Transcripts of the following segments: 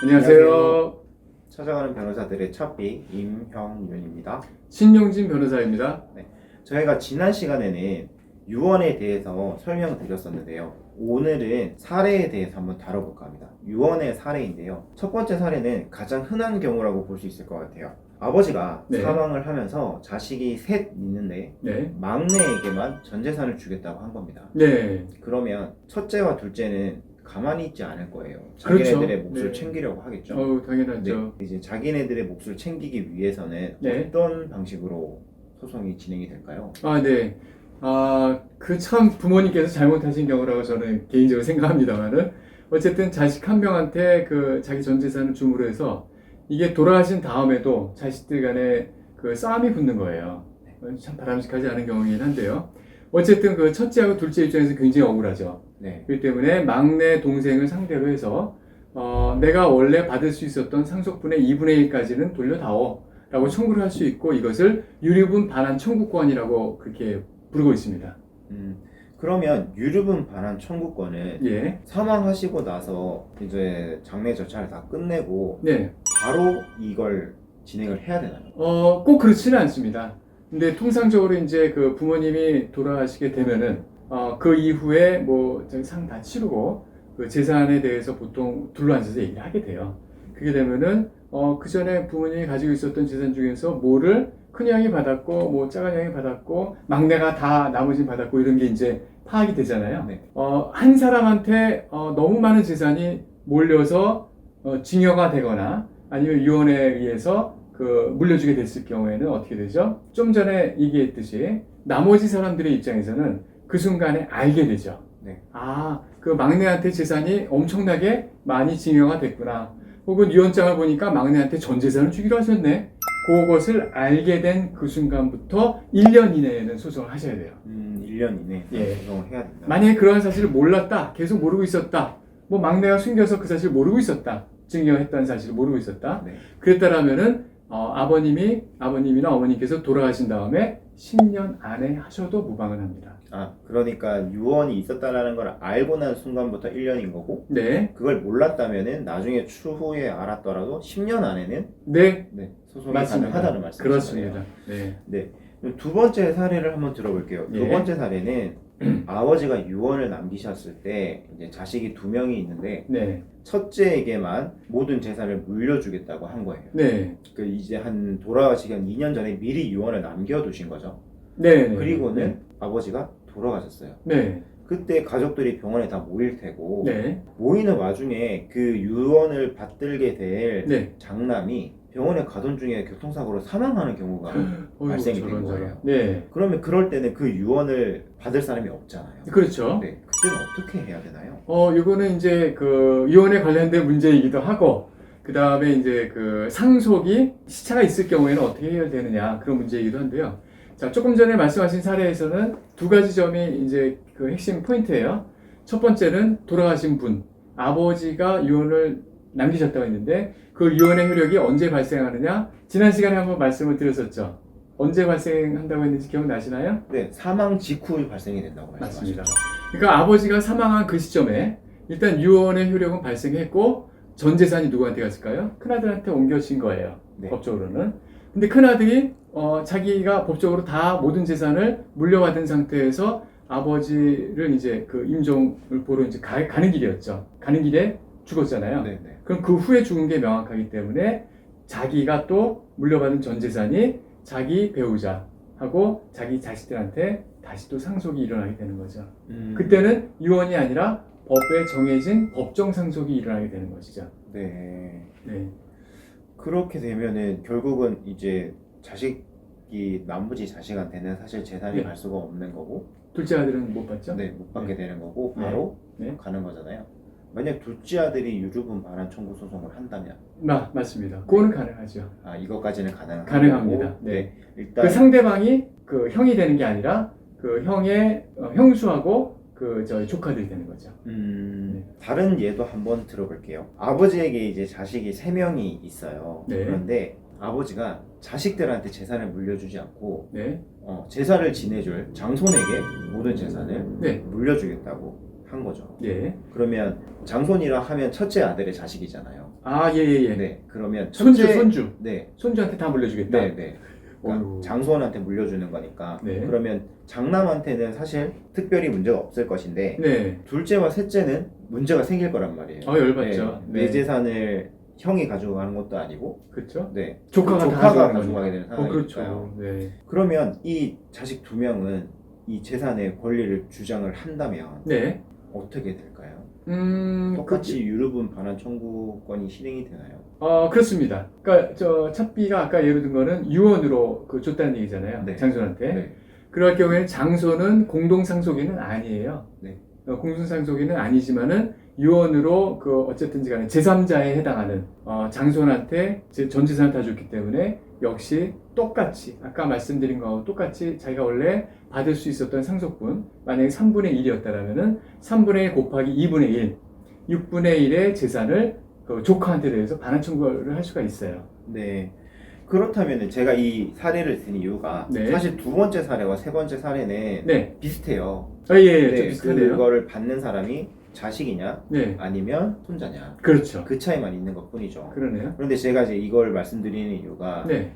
안녕하세요. 찾아가는 변호사들의 첫비 임형윤입니다. 신용진 변호사입니다. 네, 저희가 지난 시간에는 유언에 대해서 설명드렸었는데요. 오늘은 사례에 대해서 한번 다뤄볼까 합니다. 유언의 사례인데요. 첫 번째 사례는 가장 흔한 경우라고 볼 수 있을 것 같아요. 아버지가 네. 사망을 하면서 자식이 셋 있는데 네. 막내에게만 전 재산을 주겠다고 한 겁니다. 네. 그러면 첫째와 둘째는 가만히 있지 않을 거예요. 자기네들의 그렇죠. 몫을 네. 챙기려고 하겠죠. 당연하죠. 네, 이제 자기네들의 몫을 챙기기 위해서는 네. 어떤 방식으로 소송이 진행이 될까요? 네. 그 참 부모님께서 잘못하신 경우라고 저는 개인적으로 생각합니다만은 어쨌든 자식 한 명한테 그 자기 전 재산을 줌으로 해서 이게 돌아가신 다음에도 자식들 간에 그 싸움이 붙는 거예요. 참 바람직하지 않은 경우이긴 한데요. 어쨌든 그 첫째하고 둘째 입장에서 굉장히 억울하죠. 네. 그렇기 때문에 막내 동생을 상대로 해서 내가 원래 받을 수 있었던 상속분의 2분의 1까지는 돌려다오 라고 청구를 할 수 있고 이것을 유류분 반환 청구권이라고 그렇게 부르고 있습니다. 그러면 유류분 반환 청구권은 예. 사망하시고 나서 이제 장례 절차를 다 끝내고 네. 바로 이걸 진행을 해야 되나요? 꼭 그렇지는 않습니다. 근데 통상적으로 이제 그 부모님이 돌아가시게 되면은 그 이후에 뭐 상 다 치르고 그 재산에 대해서 보통 둘러앉아서 얘기를 하게 돼요. 그게 되면은 그 전에 부모님이 가지고 있었던 재산 중에서 뭐를 큰형이 받았고 뭐 작은형이 받았고 막내가 다 나머지 받았고 이런 게 이제 파악이 되잖아요. 네. 한 사람한테 너무 많은 재산이 몰려서 증여가 되거나 아니면 유언에 의해서 그 물려주게 됐을 경우에는 어떻게 되죠? 좀 전에 얘기했듯이 나머지 사람들의 입장에서는 그 순간에 알게 되죠. 네. 그 막내한테 재산이 엄청나게 많이 증여가 됐구나. 혹은 유언장을 보니까 막내한테 전 재산을 주기로 하셨네. 그것을 알게 된 그 순간부터 1년 이내에는 소송을 하셔야 돼요. 1년 이내에 예. 소송을 해야 된다. 만약에 그러한 사실을 몰랐다, 계속 모르고 있었다, 뭐 막내가 숨겨서 그 사실을 모르고 있었다, 증여했다는 사실을 모르고 있었다, 네. 그랬다라면은 아버님이나 어머님께서 돌아가신 다음에 10년 안에 하셔도 무방을 합니다. 그러니까 유언이 있었다라는 걸 알고 난 순간부터 1년인 거고, 네, 그걸 몰랐다면은 나중에 추후에 알았더라도 10년 안에는 네, 소송이 맞습니다. 가능하다는 말씀이시죠? 그렇습니다. 네, 네. 두 번째 사례를 한번 들어볼게요. 예. 두 번째 사례는 아버지가 유언을 남기셨을 때 이제 자식이 2명이 있는데 네, 첫째에게만 모든 재산을 물려주겠다고 한 거예요. 네, 그 이제 한 돌아가시기 한 2년 전에 미리 유언을 남겨두신 거죠. 네, 네. 그리고는 아버지가 돌아가셨어요. 네, 그때 가족들이 병원에 다 모일 테고 네, 모이는 와중에 그 유언을 받들게 될 네. 장남이 병원에 가던 중에 교통사고로 사망하는 경우가 발생이 된 거예요. 네, 그러면 그럴 때는 그 유언을 받을 사람이 없잖아요. 그렇죠. 네, 그때는 어떻게 해야 되나요? 이거는 이제 그 유언에 관련된 문제이기도 하고, 그 다음에 이제 그 상속이 시차가 있을 경우에는 어떻게 해결되느냐 그런 문제이기도 한데요. 자, 조금 전에 말씀하신 사례에서는 두 가지 점이 이제 그 핵심 포인트예요. 첫 번째는 돌아가신 분, 아버지가 유언을 남기셨다고 했는데 그 유언의 효력이 언제 발생하느냐? 지난 시간에 한번 말씀을 드렸었죠. 언제 발생한다고 했는지 기억나시나요? 네, 사망 직후 발생이 된다고 맞습니다. 말씀하셨죠. 그러니까 아버지가 사망한 그 시점에 일단 유언의 효력은 발생했고 전 재산이 누구한테 갔을까요? 큰아들한테 옮겨진 거예요. 네. 법적으로는. 근데 큰아들이 자기가 법적으로 다 모든 재산을 물려받은 상태에서 아버지를 이제 그 임종을 보러 이제 가는 길이었죠. 가는 길에 죽었잖아요. 네, 네. 그럼 그 후에 죽은 게 명확하기 때문에 자기가 또 물려받은 전 재산이 자기 배우자하고 자기 자식들한테 다시 또 상속이 일어나게 되는 거죠. 그때는 유언이 아니라 법에 정해진 법정 상속이 일어나게 되는 것이죠. 네. 네. 그렇게 되면은 결국은 이제 자식이 남부지 자식한테는 사실 재산이 네. 갈 수가 없는 거고, 둘째 아들은 못 받죠? 네, 못 받게 되는 거고 네. 바로 네. 가는 거잖아요. 만약 둘째 아들이 유류분 반환 청구 소송을 한다면 맞습니다. 그거는 가능하죠. 이것까지는 가능한 가능합니다. 거고, 네. 일단 그 상대방이 그 형이 되는 게 아니라 그 형의 형수하고 그 저희 조카들이 되는 거죠. 다른 예도 한번 들어볼게요. 아버지에게 이제 자식이 3명이 있어요. 네. 그런데 아버지가 자식들한테 재산을 물려주지 않고 네. 제사를 지내줄 장손에게 모든 재산을 네. 물려주겠다고 한 거죠. 예. 그러면 장손이라 하면 첫째 아들의 자식이잖아요. 아, 예, 예, 예. 네, 그러면 손주, 첫째, 손주. 네, 손주한테 다 물려주겠다. 네, 네. 그러니까 어휴. 장손한테 물려주는 거니까. 네. 그러면 장남한테는 사실 특별히 문제가 없을 것인데 네. 둘째와 셋째는 문제가 생길 거란 말이에요. 열받죠. 네, 내 재산을 형이 가지고 가는 것도 아니고, 그렇죠. 네, 조카가 다 조카가 가져가는 가져가게 되는 상황이니까요. 그렇죠. 네. 그러면 이 자식 두 명은 이 재산의 권리를 주장을 한다면 네. 어떻게 될까요? 그, 똑같이 유류분 반환 청구권이 실행이 되나요? 그렇습니다. 그러니까 첫 B가 아까 예로 든 거는 유언으로 줬다는 얘기잖아요. 네. 장손한테. 네. 그럴 경우에는 장손은 공동상속인은 아니에요. 네. 공동상속인은 아니지만은 유언으로 어쨌든지 간에 제3자에 해당하는 장손한테 전 재산을 다 줬기 때문에 역시 똑같이 아까 말씀드린 거하고 똑같이 자기가 원래 받을 수 있었던 상속분 만약에 3분의 1이었다라면은 3분의 1 곱하기 2분의 1 6분의 1의 재산을 조카한테 대해서 반환 청구를 할 수가 있어요. 네. 그렇다면 제가 이 사례를 든 이유가 네. 사실 두 번째 사례와 세 번째 사례는 네. 비슷해요. 예, 좀 네, 비슷하네요. 그거를 받는 사람이 자식이냐 네. 아니면 손자냐 그렇죠. 그 차이만 있는 것 뿐이죠. 그러네요. 그런데 제가 이제 이걸 말씀드리는 이유가 네.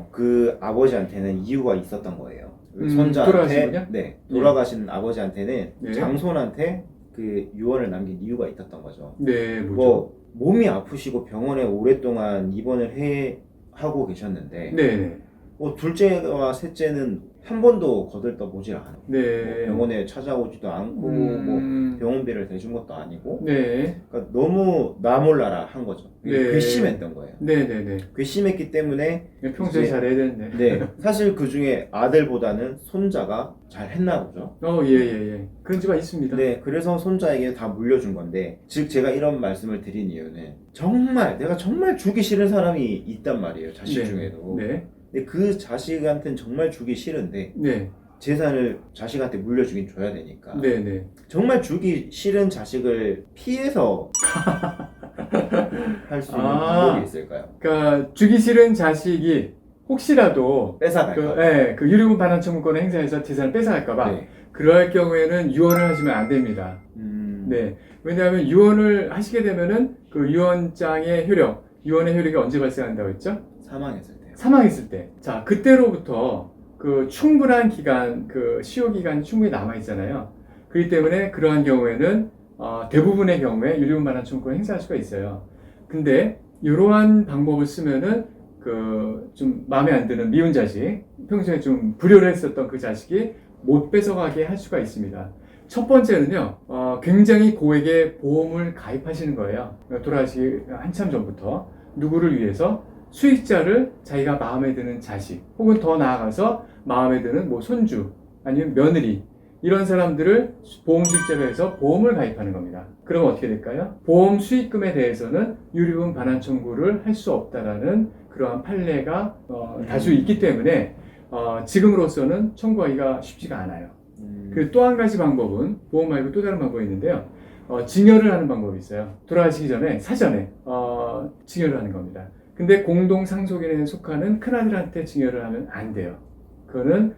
그 아버지한테는 이유가 있었던 거예요. 돌아가시군요? 손자한테 네, 돌아가신 아버지한테는 네. 장손한테 그 유언을 남긴 이유가 있었던 거죠. 네, 뭐죠? 뭐 몸이 아프시고 병원에 오랫동안 입원을 하고 계셨는데 네, 네. 뭐 둘째와 셋째는 한 번도 거들떠보질 않아요. 네. 뭐 병원에 찾아오지도 않고 뭐 병원비를 대준 것도 아니고 네. 그러니까 너무 나 몰라라 한 거죠. 네. 괘씸했던 거예요. 네, 네, 네. 괘씸했기 때문에 평소에 이제- 잘해야 되는데. 네, 사실 그 중에 아들보다는 손자가 잘 했나 보죠. 예, 예, 예. 그런 집안 있습니다. 네, 그래서 손자에게 다 물려준 건데, 즉 제가 이런 말씀을 드린 이유는 내가 정말 주기 싫은 사람이 있단 말이에요, 자식 네. 중에도. 네. 근데 그 자식한테는 정말 주기 싫은데 네. 재산을 자식한테 물려주긴 줘야 되니까. 네, 네. 정말 주기 싫은 자식을 피해서 할 수 있는 방법이 있을까요? 그러니까 주기 싫은 자식이 혹시라도 뺏어갈까? 그 유류분 반환 청구권을 행사해서 재산을 뺏어갈까봐 네. 그럴 경우에는 유언을 하시면 안 됩니다. 네. 왜냐하면 유언을 하시게 되면은 그 유언장의 유언의 효력이 언제 발생한다고 했죠? 사망했을 때요. 사망했을 때. 자, 그때로부터 그 충분한 기간, 그 시효 기간이 충분히 남아 있잖아요. 그렇기 때문에 그러한 경우에는 대부분의 경우에 유류분 반환 청구권을 행사할 수가 있어요. 근데 이러한 방법을 쓰면은 좀 마음에 안 드는 미운 자식, 평소에 좀 불효를 했었던 그 자식이 못 뺏어가게 할 수가 있습니다. 첫 번째는요, 굉장히 고액의 보험을 가입하시는 거예요. 돌아가시기 한참 전부터. 누구를 위해서? 수익자를 자기가 마음에 드는 자식, 혹은 더 나아가서 마음에 드는 뭐 손주, 아니면 며느리, 이런 사람들을 보험 수익자로 해서 보험을 가입하는 겁니다. 그럼 어떻게 될까요? 보험 수익금에 대해서는 유류분 반환 청구를 할 수 없다라는 그러한 판례가 다수 있기 때문에 지금으로서는 청구하기가 쉽지가 않아요. 그리고 또 한 가지 방법은 보험 말고 또 다른 방법이 있는데요. 증여를 하는 방법이 있어요. 돌아가시기 전에 사전에 증여를 하는 겁니다. 근데 공동상속인에 속하는 큰아들한테 증여를 하면 안 돼요. 그거는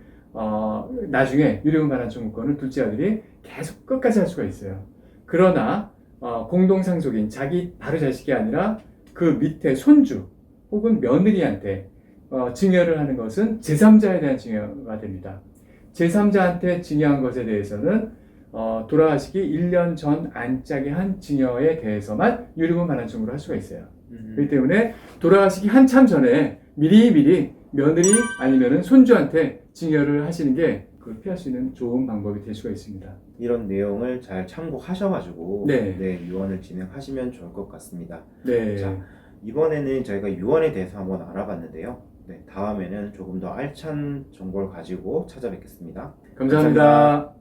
나중에 유류분 반환 청구권을 둘째 아들이 계속 끝까지 할 수가 있어요. 그러나 공동상속인 자기 바로 자식이 아니라 그 밑에 손주 혹은 며느리한테 증여를 하는 것은 제3자에 대한 증여가 됩니다. 제3자한테 증여한 것에 대해서는 돌아가시기 1년 전 안짝에 한 증여에 대해서만 유류분 반환 청구를 할 수가 있어요. 그렇기 때문에 돌아가시기 한참 전에 미리 며느리 아니면은 손주한테 증여를 하시는 게 그걸 피할 수 있는 좋은 방법이 될 수가 있습니다. 이런 내용을 잘 참고하셔가지고 네. 유언을 진행하시면 좋을 것 같습니다. 네. 자, 이번에는 저희가 유언에 대해서 한번 알아봤는데요. 네, 다음에는 조금 더 알찬 정보를 가지고 찾아뵙겠습니다. 감사합니다.